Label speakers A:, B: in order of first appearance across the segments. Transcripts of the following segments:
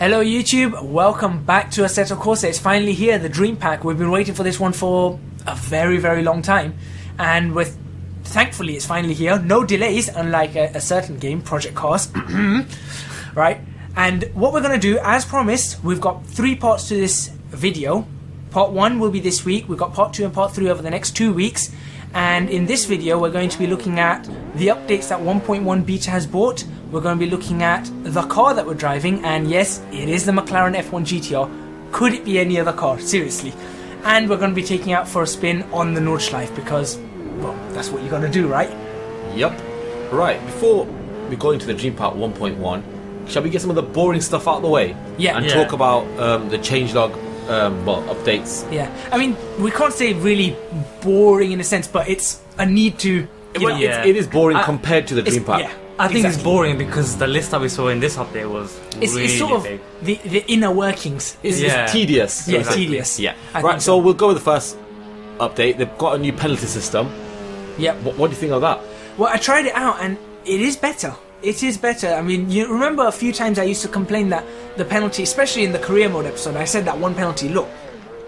A: Hello YouTube, welcome back to Assetto Corsa. It's finally here, the Dream Pack. We've been waiting for this one for a very, very long time. And thankfully it's finally here. No delays, unlike a certain game, Project Cars. Right? And what we're going to do, as promised, we've got 3 parts to this video. Part 1 will be this week. We've got part 2 and part 3 over the next 2 weeks. And in this video we're going to be looking at the updates that 1.1 beta has brought. We're going to be looking at the car that we're driving, and yes, it is the McLaren F1 GTR. Could it be any other car? Seriously. And we're going to be taking out for a spin on the Nordschleife because, well, that's what you're going to do, right?
B: Yep. Right, before we go into the Dream Pack 1.1, shall we get some of the boring stuff out of the way?
A: Yeah.
B: And talk about the changelog updates.
A: Yeah. I mean, we can't say really boring in a sense, but it's a need to...
B: It is boring compared to the Dream Pack.
A: Yeah.
C: I think it's boring because the list that we saw in this update was really
A: it's sort of
C: big.
A: The inner workings.
B: It's tedious.
A: Yeah, tedious.
B: Yeah.
A: I
B: Right,
A: think
B: so we'll go with the first update. They've got a new penalty system.
A: Yeah.
B: What do you think of that?
A: Well, I tried it out and it is better. It is better. I mean, you remember a few times I used to complain that the penalty, especially in the career mode episode, I said that one penalty, look,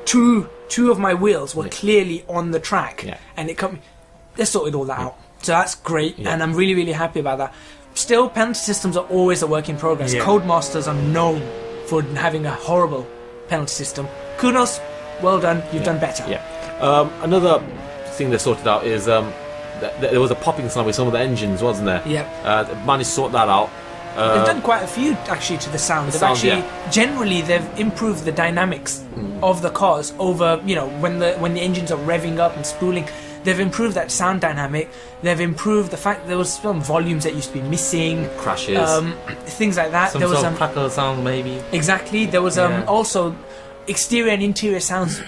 A: two of my wheels were clearly on the track, and they sorted all that out. So that's great, and I'm really, really happy about that. Still, penalty systems are always a work in progress. Codemasters are known for having a horrible penalty system. Kudos, well done, you've done better.
B: Yeah. Another thing they sorted out is there was a popping sound with some of the engines, wasn't there?
A: Yeah.
B: They managed to sort that out.
A: They've done quite a few actually to the sound. Generally they've improved the dynamics of the cars over, when the engines are revving up and spooling. They've improved that sound dynamic. They've improved the fact there was some volumes that used to be missing,
B: crashes,
A: things like that.
C: Some
A: there was
C: sort of crackle sound maybe.
A: Exactly. There was also exterior and interior sounds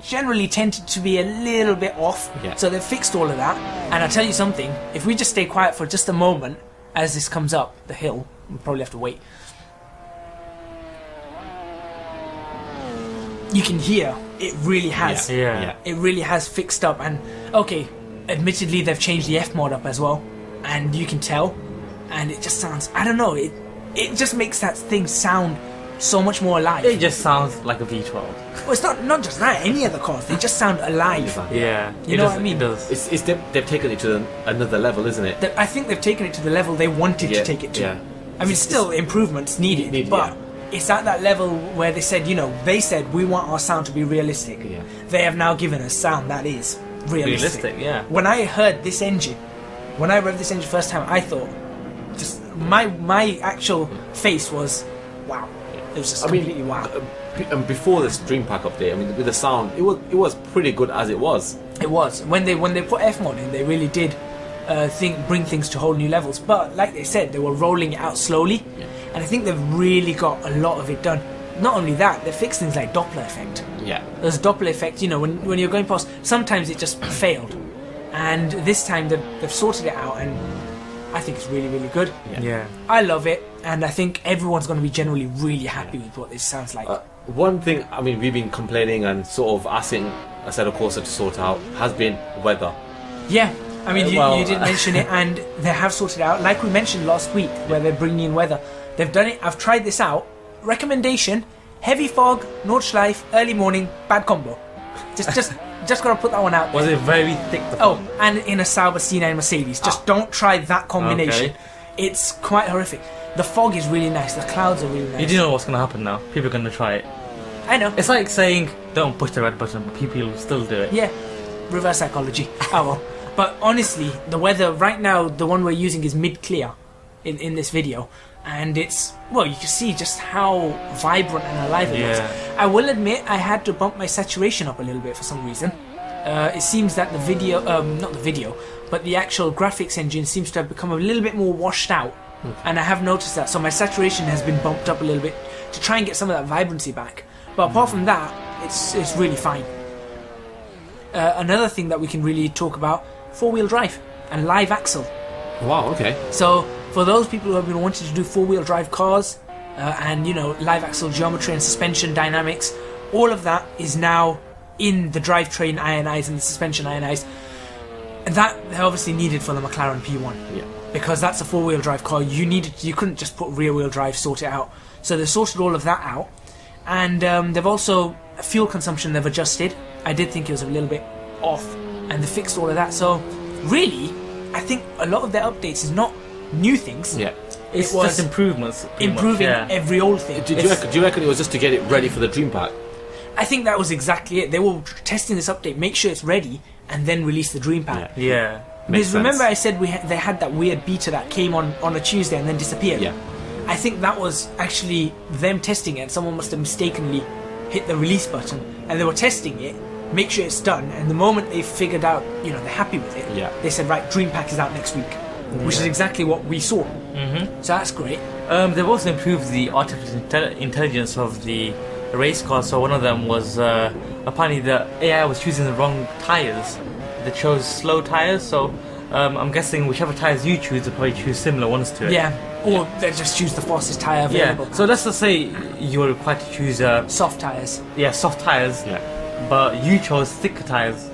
A: generally tended to be a little bit off. So they've fixed all of that. And I'll tell you something. If we just stay quiet for just a moment as this comes up the hill, we'll probably have to wait. You can hear it really has. It really has fixed up. And okay, admittedly they've changed the F mod up as well, and you can tell. And it just sounds, I don't know, it just makes that thing sound so much more alive.
C: It just sounds like a V12.
A: Well, it's not just that. Any other cars, they just sound alive.
C: Yeah,
A: you know what I mean.
C: It does.
B: They've taken it to another level, isn't it?
A: I think they've taken it to the level they wanted to take it to.
B: Yeah.
A: I mean, still improvements needed, but it's at that level where they said, they said we want our sound to be realistic. They have now given us sound that is realistic. When I heard this engine, when I read this engine first time, I thought, just my actual face was, wow. It was just completely wow.
B: And before this Dream Pack update, I mean, with the sound, it was pretty good as it was.
A: It was. When they put F mod in, they really did bring things to whole new levels. But like they said, they were rolling it out slowly, and I think they've really got a lot of it done. Not only that, they fixed things like Doppler effect. There's Doppler effect. When you're going past, sometimes it just failed, and this time they've sorted it out, and I think it's really, really good. I love it, and I think everyone's going to be generally really happy with what this sounds like.
B: One thing, I mean, we've been complaining and sort of asking Assetto Corsa to sort out has been weather.
A: Yeah, I mean, you did mention it, and they have sorted it out. Like we mentioned last week, where they're bringing in weather. They've done it. I've tried this out. Recommendation: heavy fog, Nordschleife, early morning, bad combo. Just gotta put that one out there.
C: Was it very thick?
A: And in a Sauber C9 Mercedes. Just don't try that combination.
C: Okay.
A: It's quite horrific. The fog is really nice. The clouds are really nice.
C: You do know what's going to happen now. People are going to try it.
A: I know.
C: It's like saying, don't push the red button, but people will still do it.
A: Yeah. Reverse psychology. Oh well. But honestly, the weather right now, the one we're using is mid-clear in this video. And it's, well, you can see just how vibrant and alive it was. I will admit I had to bump my saturation up a little bit for some reason. It seems that the video, not the video, but the actual graphics engine seems to have become a little bit more washed out. And I have noticed that, so my saturation has been bumped up a little bit to try and get some of that vibrancy back. But apart from that, it's really fine. Another thing that we can really talk about, 4-wheel drive and live axle.
B: Wow, okay.
A: So for those people who have been wanting to do 4-wheel drive cars and live axle geometry and suspension dynamics, all of that is now in the drivetrain INIs and the suspension INIs, and that they're obviously needed for the McLaren P1. because that's a four-wheel drive car. You couldn't just put rear-wheel drive, sort it out. So they sorted all of that out, and they've also fuel consumption they've adjusted. I did think it was a little bit off, and they fixed all of that. So really, I think a lot of their updates is not new things.
B: Yeah.
C: It's
A: It was
C: just improvements. pretty much,
A: improving
C: yeah.
A: every old thing.
B: Do you reckon it was just to get it ready for the Dream Pack?
A: I think that was exactly it. They were testing this update, make sure it's ready, and then release the Dream Pack.
C: Yeah.
B: Makes
A: Because remember
B: sense.
A: I said they had that weird beta that came on a Tuesday and then disappeared?
B: Yeah.
A: I think that was actually them testing it. Someone must have mistakenly hit the release button, and they were testing it, make sure it's done, and the moment they figured out, they're happy with it,
B: Yeah.
A: they said, right, Dream Pack is out next week, which is exactly what we saw. So that's great.
C: They've also improved the artificial intelligence of the race cars. So one of them was apparently the AI was choosing the wrong tires. They chose slow tires. So I'm guessing whichever tires you choose, they'll probably choose similar ones to it.
A: Yeah, or they just choose the fastest tyre available.
C: Yeah. So let's just say you're required to choose
A: Soft tyres.
C: soft tires.
B: Yeah.
C: But you chose thicker tires,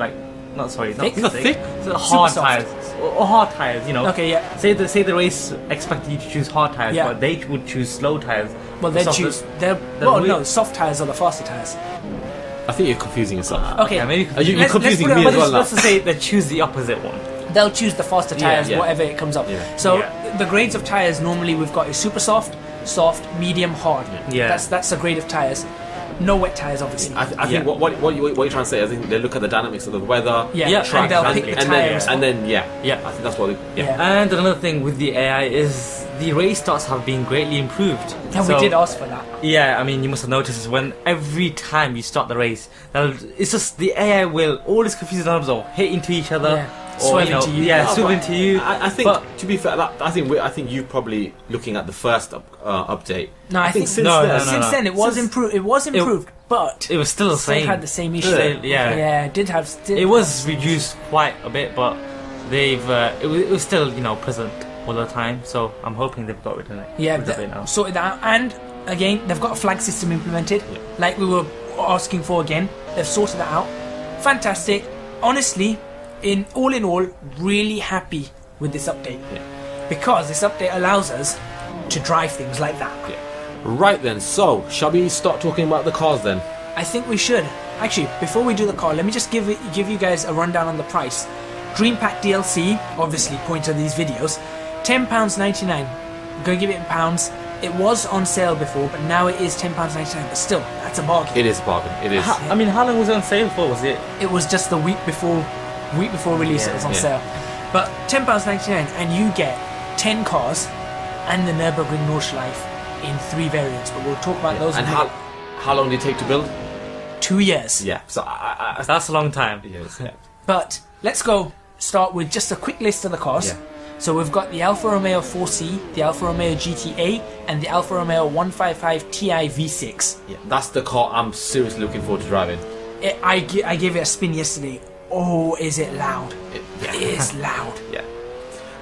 C: not
A: Thick?
C: thick, so hard
A: soft.
C: tires or hard tires.
A: Okay, yeah.
C: Say the race expected you to choose hard tires,
A: Yeah.
C: but they would choose slow tires.
A: Well, they
C: Soft-
A: choose.
C: we-
A: No, soft tyres are the faster tyres.
B: I think you're confusing yourself.
A: Okay,
C: Yeah, maybe
B: You're
A: let's
B: confusing
A: put it
B: me
A: on
B: as well now.
C: let's just say they choose the opposite one.
A: they'll choose the faster tyres,
B: yeah.
A: whatever it comes up.
B: Yeah.
A: So
C: Yeah.
A: the grades of tyres normally we've got is super soft, medium, hard.
C: Yeah.
A: That's the grade of tyres. No wet tyres, obviously.
B: I think what you're trying to say, I think they look at the dynamics of the weather,
A: Yeah,
C: track,
A: and they'll
C: and-
A: pick the
C: and
A: tyres.
B: and then
C: Yeah.
B: I think that's what.
A: Yeah.
C: And another thing with the AI is the race starts have been greatly improved.
A: And
C: So-
A: we did ask for that.
C: Yeah, I mean, you must have noticed when every time you start the race, it's just the AI will all these confusing knobs will hit into each other,
A: Yeah.
C: or
A: Swerve into you.
C: yeah,
B: No,
C: swerve
B: but
C: into you.
B: I think,
C: But-
B: to be fair, I think you probably looking at the first update.
A: No, I think
B: since
C: No,
B: then,
C: no, no.
A: since then it was
B: Since-
A: improved. It was improved, but
C: It was still the
A: still
C: same.
A: had the same issue.
C: Yeah.
A: Yeah, it did have.
C: It was reduced quite a bit, but they've it was still present all the time. So I'm hoping they've got rid of it.
A: Yeah,
C: rid of it now.
A: sorted that out. And again, they've got a flag system implemented, like we were asking for again. They've sorted that out. Fantastic. Honestly, in all, really happy with this update.
B: Yeah.
A: Because this update allows us to drive things like that.
B: Yeah. Right then, so shall we start talking about the cars then?
A: I think we should. Actually, before we do the car, let me just give you guys a rundown on the price. Dream Pack DLC, obviously point to these videos, £10.99. I'm going to give it in pounds. It was on sale before, but now it is £10.99. But still, that's a bargain.
B: It is a bargain. It is.
C: I mean, how long was it on sale for? Was it?
A: It was just the week before release. It was on
B: Yeah.
A: sale. But £10.99, and you get 10 cars and the Nürburgring Nordschleife in 3 variants. But we'll talk about those
B: And
A: in a minute.
B: how long did it take to build?
A: 2 years.
B: Yeah. So
C: That's a long time.
B: yes, yeah.
A: But let's start with just a quick list of the cars.
B: Yeah.
A: So we've got the Alfa Romeo 4C, the Alfa Romeo GTA, and the Alfa Romeo 155 Ti V6.
B: Yeah, that's the car I'm seriously looking forward to driving.
A: I gave it a spin yesterday. Oh, is it loud?
B: Yeah.
A: It is loud.
B: Yeah.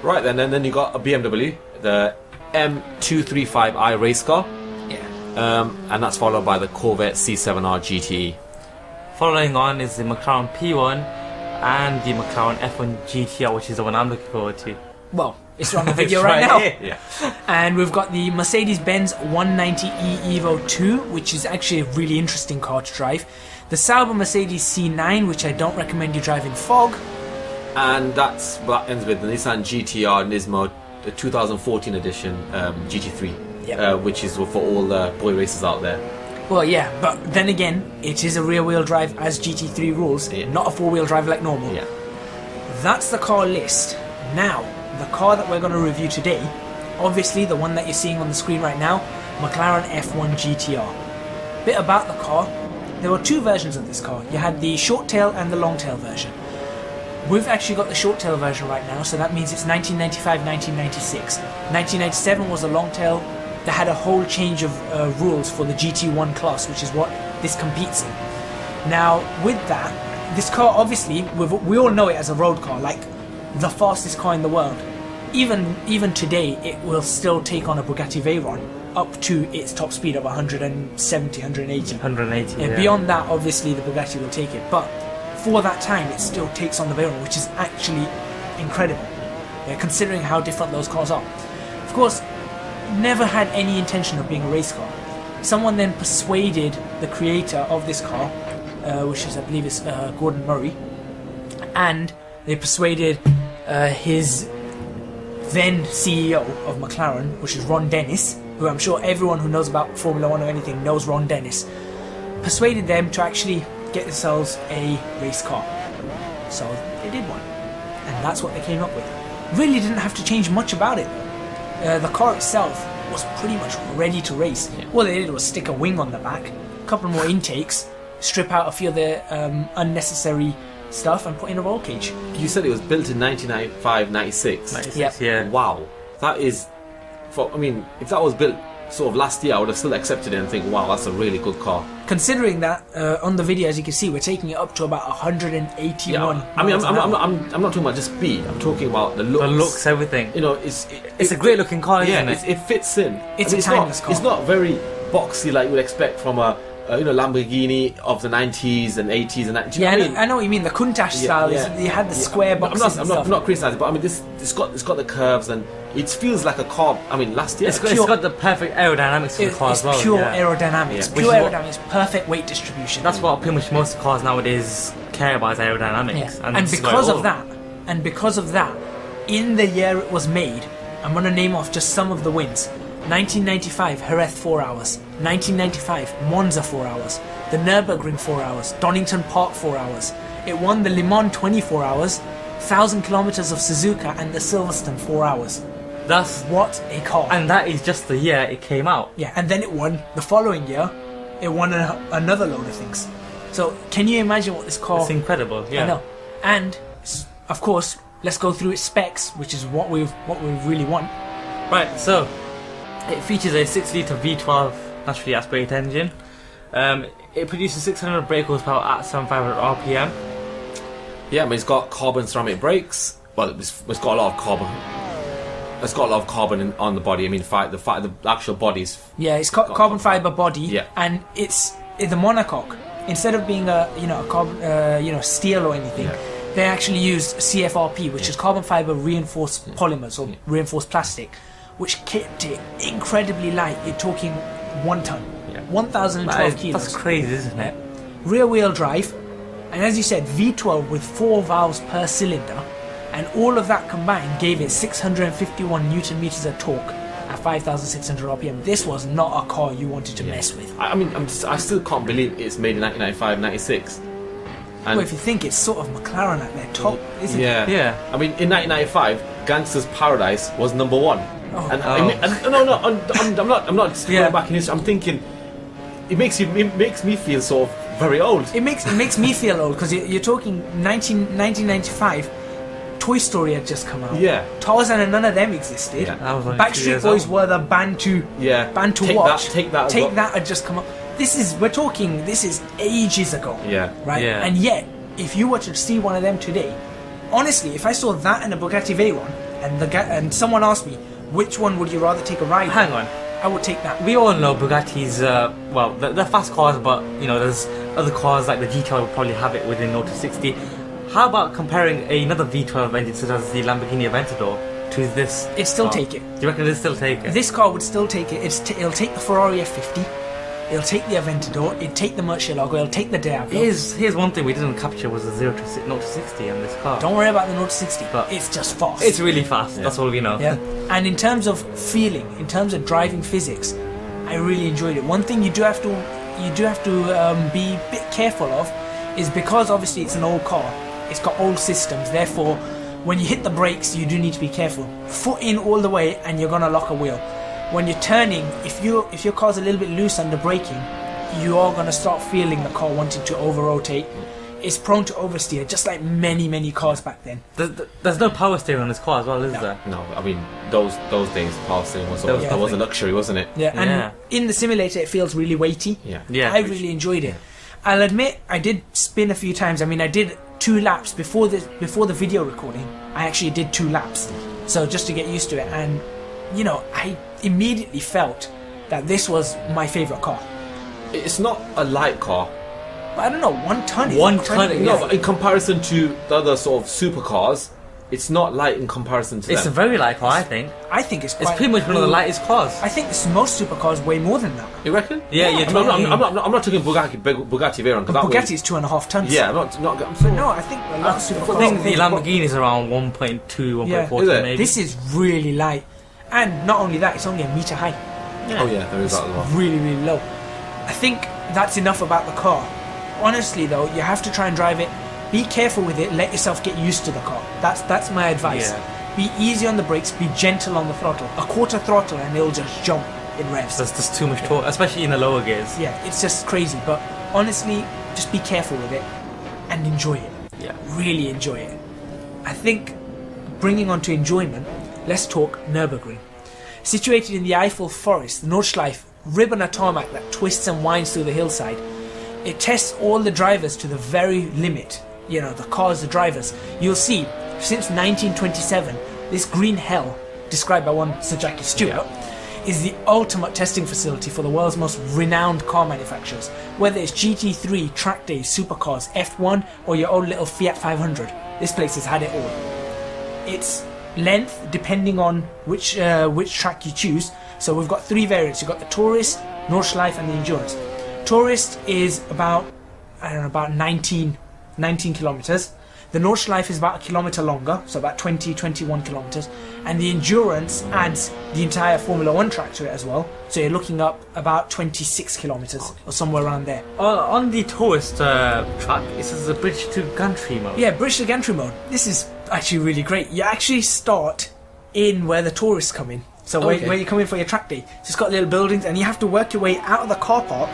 B: Right then, and then you got a BMW, the M235i race car,
A: Yeah.
B: and that's followed by the Corvette C7R GTE.
C: Following on is the McLaren P1 and the McLaren F1 GTR, which is the one I'm looking forward to.
A: Well, it's on the video
C: It's
A: right now.
C: here.
B: Yeah.
A: And we've got the Mercedes-Benz 190e Evo 2, which is actually a really interesting car to drive. The Sauber Mercedes C9, which I don't recommend you drive in fog.
B: And that ends with the Nissan GTR Nismo, the 2014 edition GT3,
A: Yep.
B: which is for all the boy racers out there.
A: Well, yeah, but then again, it is a rear-wheel drive as GT3 rules,
B: Yeah.
A: not a four-wheel drive like normal.
B: Yeah.
A: That's the car list. Now, the car that we're going to review today, obviously the one that you're seeing on the screen right now, McLaren F1 GTR. Bit about the car. There were 2 versions of this car. You had the short tail and the long tail version. We've actually got the short tail version right now, so that means it's 1995, 1996. 1997 was a long tail. They had a whole change of rules for the GT1 class, which is what this competes in. Now, with that, this car, obviously, we all know it as a road car, like the fastest car in the world. Even today, it will still take on a Bugatti Veyron up to its top speed of 170, 180.
C: 180.
A: And
C: yeah.
A: beyond that, obviously, the Bugatti will take it. But for that time, it still takes on the Veyron, which is actually incredible. considering how different those cars are. Of course, never had any intention of being a race car. Someone then persuaded the creator of this car, which is, I believe, is Gordon Murray, and they persuaded his then CEO of McLaren, which is Ron Dennis, who I'm sure everyone who knows about Formula 1 or anything knows Ron Dennis, persuaded them to actually get themselves a race car. So they did one, and that's what they came up with. Really didn't have to change much about it. The car itself was pretty much ready to race.
B: Yeah.
A: All they did was stick a wing on the back, a couple more intakes, strip out a few of the unnecessary stuff, and put in a roll cage.
B: You said it was built in 1995, 96.
C: 96,
A: Yep.
C: yeah.
B: Wow, that is. If that was built sort of last year, I would have still accepted it and think, wow, that's a really good car.
A: Considering that on the video, as you can see, we're taking it up to about 181.
B: Yeah. I'm not talking about just speed. I'm talking about the looks.
C: The looks, everything.
B: You know,
C: It's a great looking car, isn't it?
B: It fits in.
A: It's a timeless car.
B: It's not very boxy like you would expect from a Lamborghini of the 90s and 80s and that. Do you know what I mean?
A: I know what you mean. The Countach style is you had the square boxes.
B: I'm not criticizing, but I mean it's got the curves and it feels like a car. I mean, last year
C: It's got the perfect aerodynamics for the car as well.
A: It's pure
C: yeah.
A: aerodynamics.
B: Yeah.
A: Pure
C: Which is
A: aerodynamics. Perfect weight distribution.
C: That's what pretty much most cars nowadays care about is aerodynamics.
A: And
C: this is
A: because
C: like,
A: of that, in the year it was made, I'm going to name off just some of the wins. 1995, Jerez 4 hours. 1995, Monza 4 hours. The Nürburgring 4 hours. Donington Park 4 hours. It won the Le Mans 24 hours. 1,000 kilometers of Suzuka and the Silverstone 4 hours.
C: That's
A: What a car!
C: and that is just the year it came out.
A: Yeah, and then it won the following year. It won another load of things. So can you imagine what this car?
C: It's incredible. Yeah.
A: I know. And of course, let's go through its specs, which is what we really want.
C: Right, so it features a 6-litre V12 naturally aspirated engine. It produces 600 brake horsepower at 7,500 RPM.
B: Yeah, I mean, it's got carbon ceramic brakes. Well, it's got a lot of carbon. It's got a lot of carbon on the body. I mean, the actual body's.
A: Yeah, it's got carbon fiber body,
B: Yeah.
A: and it's the monocoque. Instead of being a carbon steel or anything,
B: Yeah.
A: they actually used CFRP, which is carbon fiber reinforced polymers or reinforced plastic, which kept it incredibly light. You're talking 1 ton,
B: Yeah.
A: 1,012 kilos.
C: That's crazy, isn't it?
A: Rear wheel drive, and as you said, V12 with 4 valves per cylinder, and all of that combined gave it 651 newton meters of torque at 5,600 RPM. This was not a car you wanted to mess with.
B: I mean, I still can't believe it's made in 1995, 96. And
A: Well, if you think it's sort of McLaren at their top, isn't it?
B: yeah,
C: Yeah.
B: I mean, in 1995, Gangster's Paradise was number 1.
A: Oh.
B: And
C: Oh.
B: I mean, I'm not just
A: Yeah.
B: going back in history. I'm thinking, it makes me feel sort of very old.
A: It makes me feel old because you're talking 1995. Toy Story had just come out.
B: Yeah.
A: Tarzan and none of them existed.
B: Yeah.
C: I was only 2
A: Backstreet
C: years
A: Boys
C: old.
A: were the band to
B: Take
A: watch.
B: That, take that. as well.
A: That had just come up. This is ages ago.
B: Yeah.
A: Right?
C: Yeah.
A: And yet, if you were to see one of them today, honestly, if I saw that and a Bugatti Veyron, and someone asked me, which one would you rather take a ride
C: Hang
A: on?
C: on.
A: I would take that.
C: We all know Bugattis, they're fast cars, but there's other cars like the GTR would probably have it within 0 to 60. How about comparing another V12 engine such as the Lamborghini Aventador to this?
A: It'd still
C: car?
A: take it.
C: Do you reckon it'll still take it?
A: This car would still take it. It'll take the Ferrari F50. It'll take the Aventador. It'll take the Murcielago. It'll take the Diablo.
C: Here's one thing we didn't capture was the 0 to 60 on this car.
A: Don't worry about the 0 to 60.
C: But
A: it's just fast.
C: It's really fast. That's all we know.
A: Yeah. And in terms of feeling, in terms of driving physics, I really enjoyed it. One thing you do have to be a bit careful of is because obviously it's an old car. It's got old systems. Therefore, when you hit the brakes, you do need to be careful. Foot in all the way, and you're gonna lock a wheel. When you're turning, if your car's a little bit loose under braking, you are gonna start feeling the car wanting to over-rotate. It's prone to oversteer, just like many cars back then.
C: There's no power steering on this car as well, is there?
B: No, I mean those days power steering was
C: Yeah.
B: that was a luxury, wasn't it?
A: Yeah, and
C: Yeah.
A: in the simulator, it feels really weighty.
B: Yeah.
C: Yeah.
A: I really enjoyed it. I'll admit, I did spin a few times. I mean, I did 2 laps before the video recording. I actually did 2 laps, so just to get used to it. And I immediately felt that this was my favorite car.
B: It's not a light car.
A: But I don't know, 1 ton is
C: 1
A: incredible.
C: ton,
B: No, but in comparison to the other sort of supercars, it's not light in comparison to
C: It's a
B: them.
C: very light car, I think.
A: I think it's
C: It's pretty much one of the lightest cars.
A: I think most supercars weigh more than that.
B: You reckon?
C: Yeah,
A: Yeah,
B: I'm not talking Bugatti Veyron. 'Cause that
A: Bugatti is 2.5 tons.
B: Yeah, I'm saying,
A: No, I think a lot of supercars.
C: I think the Lamborghini is around 1.2, 1.4
B: Is it?
C: maybe.
A: This is really light, and not only that, it's only a meter high.
B: Oh yeah, there is that as well.
A: Really, really low. I think that's enough about the car. Honestly, though, you have to try and drive it. Be careful with it. Let yourself get used to the car. That's my advice.
C: Yeah.
A: Be easy on the brakes. Be gentle on the throttle. A quarter throttle, and it'll just jump in revs.
C: There's just too much torque, especially in the lower gears.
A: Yeah, it's just crazy. But honestly, just be careful with it and enjoy it.
C: Yeah.
A: Really enjoy it. I think, bringing on to enjoyment, let's talk Nürburgring. Situated in the Eiffel Forest, the Nordschleife, ribbon of tarmac that twists and winds through the hillside, it tests all the drivers to the very limit. You know, the cars, the drivers. You'll see, since 1927, this green hell, described by one Sir Jackie Stewart, is the ultimate testing facility for the world's most renowned car manufacturers. Whether it's GT3, track days, supercars, F1, or your own little Fiat 500, this place has had it all. Its length, depending on which track you choose. So we've got 3 variants. You've got the Tourist, Nordschleife, and the Endurance. Tourist is about 19 kilometers. The Nordschleife is about a kilometer longer, so about 21 kilometers. And the Endurance adds the entire Formula 1 track to it as well. So you're looking up about 26 kilometers or somewhere around there.
C: On the Tourist track, it says the bridge to gantry mode.
A: Yeah, bridge to gantry mode. This is actually really great. You actually start in where the tourists come in. So where you come in for your track day. So it's got little buildings, and you have to work your way out of the car park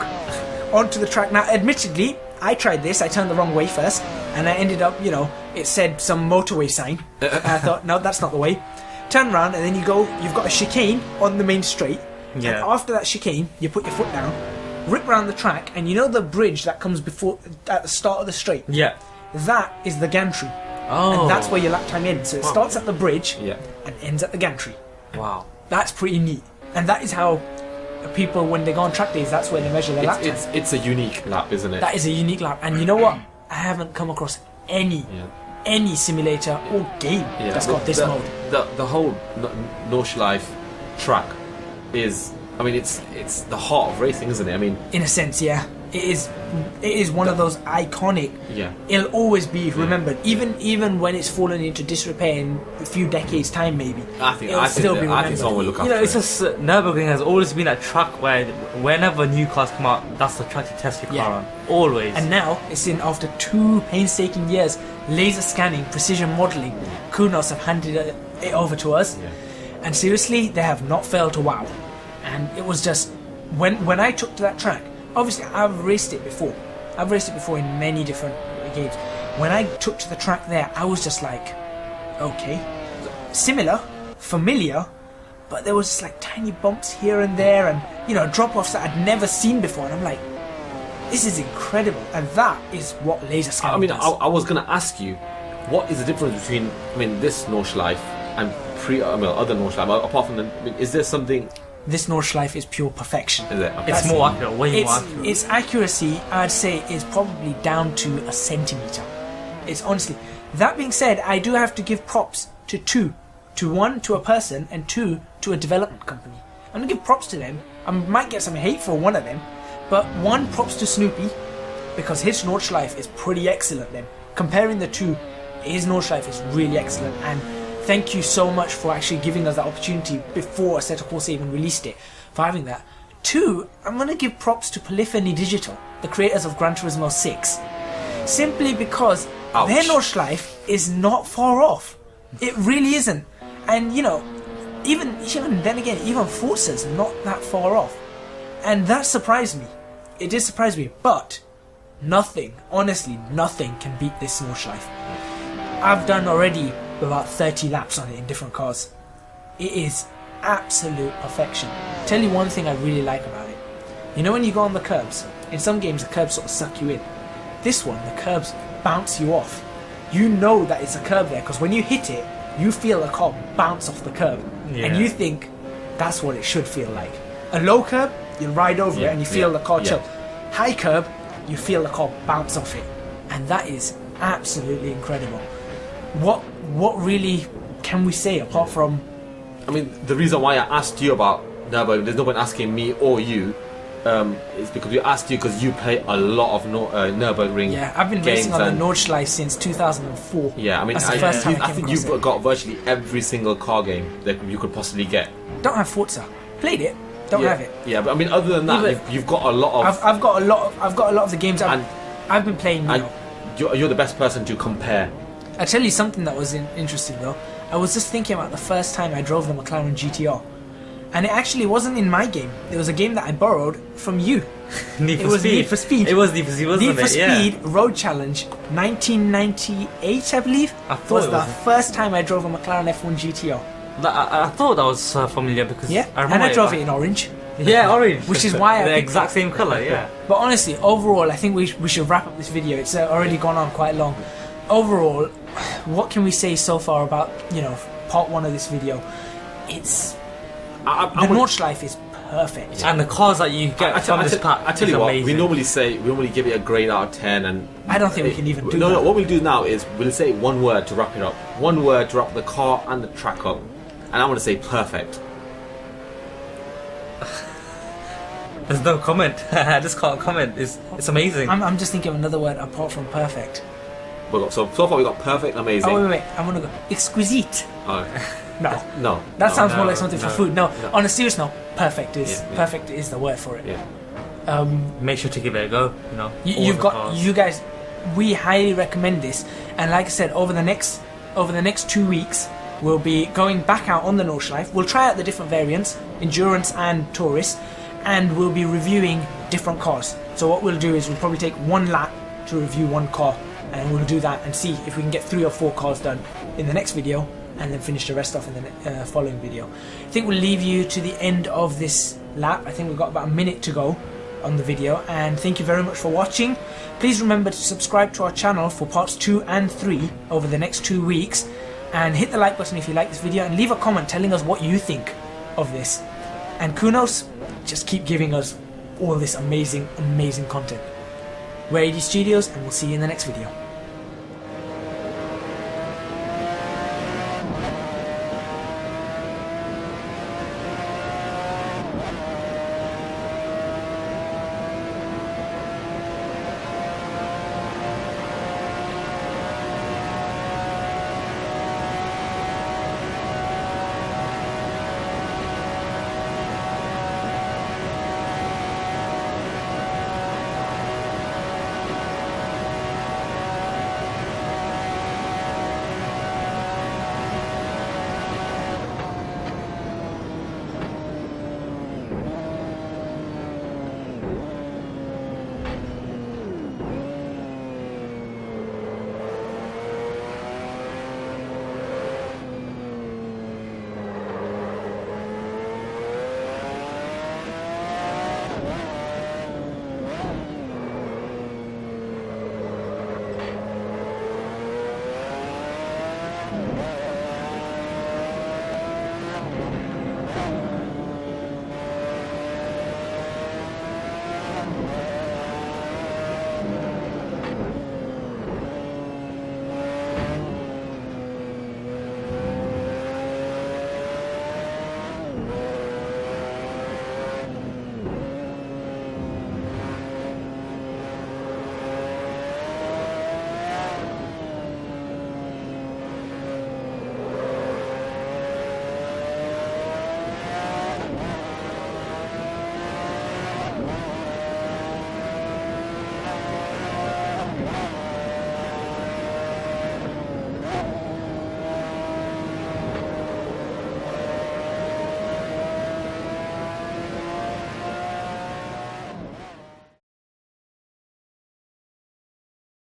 A: onto the track. Now, admittedly, I tried this. I turned the wrong way first, and I ended up, it said some motorway sign. And I thought, no, that's not the way. Turn around, and then you've got a chicane on the main straight.
C: Yeah.
A: And after that chicane, you put your foot down, rip around the track, and you know the bridge that comes at the start of the straight?
C: Yeah.
A: That is the gantry.
C: Oh.
A: And that's where your lap time ends. So it starts at the bridge and ends at the gantry.
C: Wow.
A: That's pretty neat. And that is how people, when they go on track days, that's where they measure their lap time.
B: It's a unique lap, isn't it?
A: That is a unique lap. And you know what? I haven't come across any simulator or game that's got this mode.
B: The whole Nordschleife track is, it's the heart of racing, isn't it?
A: In a sense, yeah. It is one of those iconic.
B: Yeah.
A: It'll always be remembered, even when it's fallen into disrepair in a few decades' time, maybe.
B: I think someone will look after
C: it's just Nürburgring has always been a track where whenever new cars come out, that's the track to test your car on. Always.
A: And now it's in after 2 painstaking years, laser scanning, precision modelling. Kunos have handed it over to us, and seriously, they have not failed to wow. And it was just when I took to that track. Obviously, I've raced it before. I've raced it before in many different games. When I took to the track there, I was just like, okay. Similar, familiar, but there was just like tiny bumps here and there and, drop-offs that I'd never seen before. And I'm like, this is incredible. And that is what laser scanning does.
B: I was going to ask you, what is the difference between, this Nordschleife and other Nordschleife? Apart from is there something...
A: This Nordschleife is pure perfection.
B: Is it? Okay.
C: It's more accurate, way more accurate.
A: Its accuracy, I'd say, is probably down to a centimetre. It's honestly... That being said, I do have to give props to 2. To 1, to a person, and 2, to a development company. I'm going to give props to them. I might get some hate for one of them, but 1, props to Snoopy, because his Nordschleife is pretty excellent then. Comparing the 2, his Nordschleife is really excellent, and thank you so much for actually giving us that opportunity before Assetto Corsa even released it, for having that. 2, I'm going to give props to Polyphony Digital, the creators of Gran Turismo 6. Simply because their Nordschleife is not far off. It really isn't. And, even then again, even Forza's not that far off. And that surprised me. It did surprise me. But nothing, honestly, nothing can beat this Nordschleife. I've done already about 30 laps on it in different cars. It is absolute perfection. Tell you one thing I really like about it. When you go on the curbs, in some games the curbs sort of suck you in. This one, the curbs bounce you off. You know that it's a curb there, because when you hit it, you feel the car bounce off the curb. And you think that's what it should feel like. A low curb, you ride over it and you feel the car chill. High curb, you feel the car bounce off it. And that is absolutely incredible. what really can we say apart from?
B: I mean, the reason why I asked you about Nürburgring, there's no one asking me or you, is because we asked you because you play a lot of Nürburgring.
A: Yeah, I've been
B: games
A: racing on the Nordschleife since 2004.
B: Yeah, I mean,
A: That's the first time
B: I think you've got virtually every single car game that you could possibly get.
A: Don't have Forza. Played it. Don't have it.
B: Yeah, but I mean, other than that, you've got a lot of.
A: I've got a lot of the games I've been playing.
B: You're the best person to compare.
A: I'll tell you something that was interesting though. I was just thinking about the first time I drove the McLaren GTR. And it actually wasn't in my game. It was a game that I borrowed from you.
C: Need for Speed.
A: Need for Speed.
C: It was Need for Speed, wasn't
A: Need for
C: it?
A: Speed Road Challenge 1998, I believe. Was the first time I drove a McLaren F1 GTR.
C: I thought that was familiar because
A: I drove it in orange.
C: Yeah, orange.
A: Which is why
C: the exact same colour, yeah.
A: But honestly, overall, I think we should wrap up this video. It's already gone on quite long. Overall, what can we say so far about, part one of this video? It's the Nordschleife is perfect,
C: and the cars that you get from this pack.
B: I tell you what, we normally give it a grade out of 10, and
A: I don't think we can even do that.
B: No, what we'll do now is we'll say one word to wrap it up. One word to wrap the car and the track up, and I want to say perfect.
C: There's no comment. I just can't comment. It's amazing.
A: I'm just thinking of another word apart from perfect.
B: So far we got perfect, amazing.
A: Oh wait, I'm gonna go exquisite.
B: Oh.
A: No. That sounds more like something for food. No, on a serious note, perfect is the word for it.
B: Yeah.
C: Make sure to give it a go.
A: You guys, we highly recommend this. And like I said, over the next 2 weeks, we'll be going back out on the Nordschleife. We'll try out the different variants, endurance and tourist, and we'll be reviewing different cars. So what we'll do is we'll probably take one lap to review one car, and we'll do that and see if we can get 3 or 4 cars done in the next video, and then finish the rest off in the following video. I think we'll leave you to the end of this lap. I think we've got about a minute to go on the video, and thank you very much for watching. Please remember to subscribe to our channel for parts 2 and 3 over the next 2 weeks, and hit the like button if you like this video, and leave a comment telling us what you think of this. And Kunos, just keep giving us all this amazing content. We're AD Studios, and we'll see you in the next video.